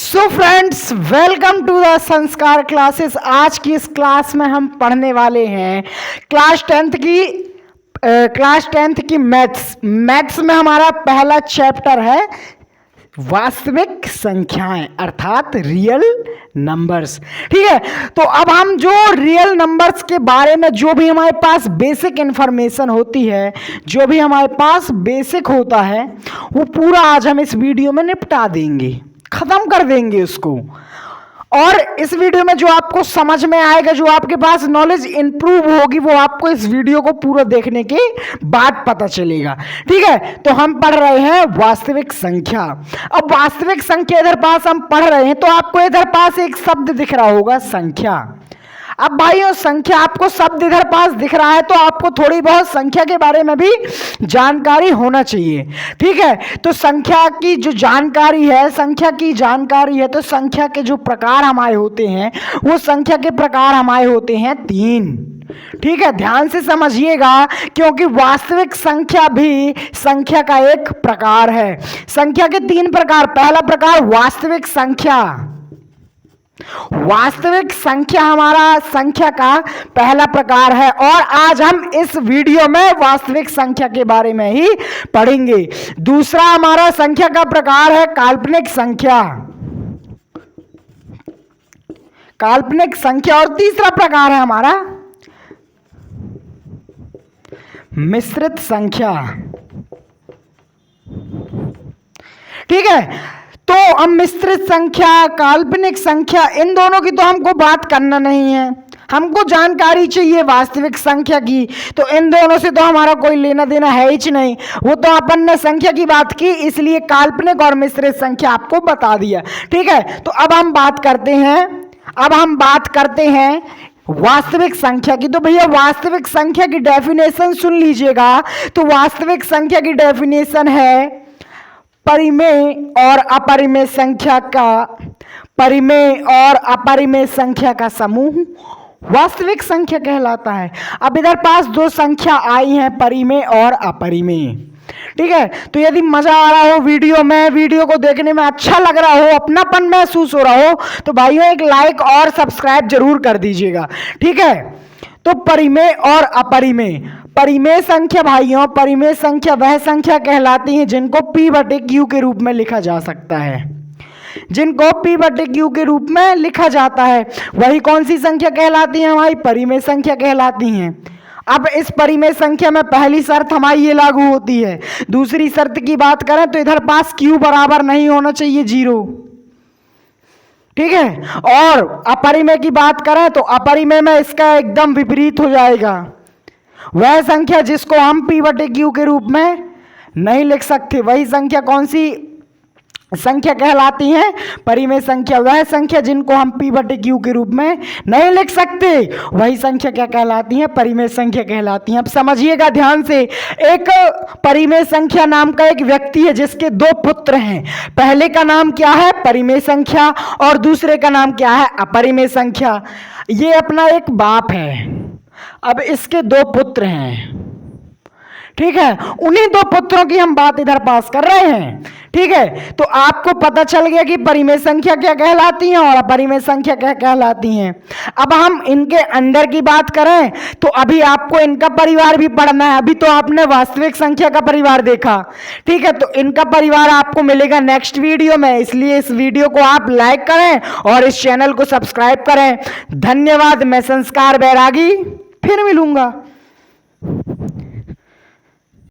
So friends, welcome to the Sanskar classes. आज की इस क्लास में हम पढ़ने वाले हैं क्लास टेंथ की मैथ्स में हमारा पहला चैप्टर है वास्तविक संख्याएं अर्थात रियल नंबर्स। ठीक है, तो अब हम जो रियल नंबर्स के बारे में जो भी हमारे पास बेसिक इंफॉर्मेशन होती है, जो भी हमारे पास बेसिक होता है, वो पूरा आज हम इस वीडियो में निपटा देंगे, खत्म कर देंगे उसको। और इस वीडियो में जो आपको समझ में आएगा, जो आपके पास नॉलेज इंप्रूव होगी, वो आपको इस वीडियो को पूरा देखने के बाद पता चलेगा। ठीक है, तो हम पढ़ रहे हैं वास्तविक संख्या। अब वास्तविक संख्या इधर पास हम पढ़ रहे हैं, तो आपको इधर पास एक शब्द दिख रहा होगा, संख्या। अब भाइयों, संख्या आपको शब्द इधर पास दिख रहा है, तो आपको थोड़ी बहुत संख्या के बारे में भी जानकारी होना चाहिए। ठीक है, तो संख्या की जो जानकारी है, तो संख्या के जो प्रकार हमारे होते हैं, वो संख्या के प्रकार हमारे होते हैं 3। ठीक है, ध्यान से समझिएगा, क्योंकि वास्तविक संख्या भी संख्या का एक प्रकार है। संख्या के 3 प्रकार। पहला प्रकार वास्तविक संख्या हमारा संख्या का पहला प्रकार है, और आज हम इस वीडियो में वास्तविक संख्या के बारे में ही पढ़ेंगे। दूसरा हमारा संख्या का प्रकार है काल्पनिक संख्या, और तीसरा प्रकार है हमारा मिश्रित संख्या। ठीक है, तो हम मिश्रित संख्या, काल्पनिक संख्या, इन दोनों की तो हमको बात करना नहीं है, हमको जानकारी चाहिए वास्तविक संख्या की। तो इन दोनों से तो हमारा कोई लेना देना है ही नहीं, वो तो अपन ने संख्या की बात की, इसलिए काल्पनिक और मिश्रित संख्या आपको बता दिया। ठीक है, तो अब हम बात करते हैं वास्तविक संख्या की। तो भैया, वास्तविक संख्या की डेफिनेशन सुन लीजिएगा। तो वास्तविक संख्या की डेफिनेशन है परिमेय और अपरिमेय संख्या का समूह वास्तविक संख्या कहलाता है। अब इधर पास 2 संख्या आई हैं, परिमेय और अपरिमेय। ठीक है, तो यदि मजा आ रहा हो वीडियो को देखने में अच्छा लग रहा हो, अपनापन महसूस हो रहा हो, तो भाइयों एक लाइक और सब्सक्राइब जरूर कर दीजिएगा। ठीक है, तो परिमेय और अपरिमेय। परिमेय संख्या भाइयों, परिमेय संख्या वह संख्या कहलाती है जिनको P/Q के रूप में लिखा जा सकता है, वही कौन सी संख्या कहलाती है? हमारी परिमेय संख्या कहलाती हैं। अब इस परिमेय संख्या में पहली शर्त हमारी ये लागू होती है। दूसरी शर्त की बात करें तो इधर पास Q बराबर नहीं होना चाहिए 0। ठीक है, और अपरिमेय की बात करें तो अपरिमेय में इसका एकदम विपरीत हो जाएगा। वह संख्या जिसको हम P/Q के रूप में नहीं लिख सकते, वही संख्या कौन सी संख्या कहलाती है? परिमेय संख्या। वह संख्या जिनको हम P/Q के रूप में नहीं लिख सकते, वही संख्या क्या कहलाती है? परिमेय संख्या कहलाती है। अब समझिएगा ध्यान से, एक परिमेय संख्या नाम का एक व्यक्ति है जिसके 2 पुत्र हैं। पहले का नाम क्या है? परिमेय संख्या, और दूसरे का नाम क्या है? अपरिमेय संख्या। ये अपना एक बाप है, अब इसके 2 पुत्र हैं। ठीक है, उन्हीं 2 पुत्रों की हम बात इधर पास कर रहे हैं। ठीक है, तो आपको पता चल गया कि परिमेय संख्या क्या कहलाती हैं और अपरिमेय संख्या क्या कहलाती हैं। अब हम इनके अंडर की बात करें तो अभी आपको इनका परिवार भी पढ़ना है। अभी तो आपने वास्तविक संख्या का परिवार देखा। ठीक है, तो इनका परिवार आपको मिलेगा नेक्स्ट वीडियो में, इसलिए इस वीडियो को आप लाइक करें और इस चैनल को सब्सक्राइब करें। धन्यवाद। मैं संस्कार बैरागी, फिर मिलूंगा।